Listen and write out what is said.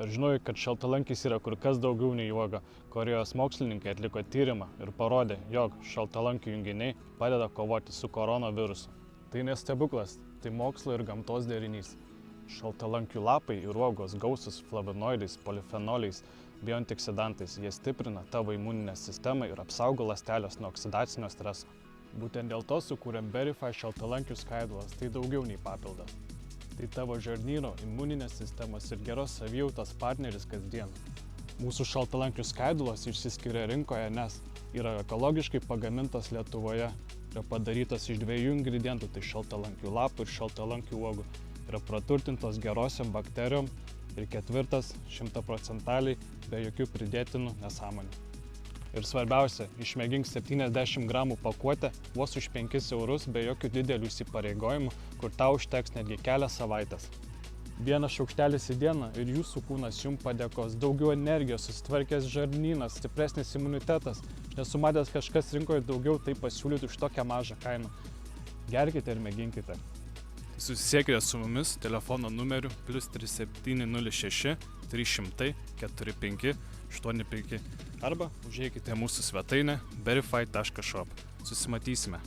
Ar žinojai, kad šaltalankis yra kur kas daugiau nei uoga? Korėjos mokslininkai atliko tyrimą ir parodė, jog šaltalankių junginiai padeda kovoti su koronavirusu. Tai ne stebuklas, tai mokslo ir gamtos derinys. Šaltalankių lapai ir uogos gausus flavonoidais, polifenoliais, bioantioksidantais. Jie stiprina tavo imuninę sistemą ir apsaugo ląstelės nuo oksidacinio streso. Būtent dėl to sukūrėm Berify šaltalankių skaidulas, tai daugiau nei papildas. Tai tavo žarnyno, imuninės sistemos ir geros savijautos partneris kasdien. Mūsų šaltalankių skaidulas išsiskiria rinkoje, nes yra ekologiškai pagamintas Lietuvoje, yra padarytas iš 2 ingredientų, tai šaltalankių lapų ir šaltalankių uogų. Yra praturtintos gerosiom bakterijom ir 4 100% be jokių pridėtinų nesąmonių. Ir svarbiausia, išmėgink 70 gramų pakuotę vos už 5 eurus be jokių didelių įsipareigojimų, kur tau užteks netgi kelias savaitės. Vienas šaukštelis į dieną ir jūsų kūnas jums padėkos, daugiau energijos, susitvarkęs žarnynas, stipresnis imunitetas. Nesu matęs kažkas rinkoje daugiau tai pasiūlyti už tokią mažą kainą. Gerkite ir mėginkite. Susisiekite su mumis telefono numeriu +3706 300 45 85 arba užeikite mūsų svetainę berify.shop. Susimatysime.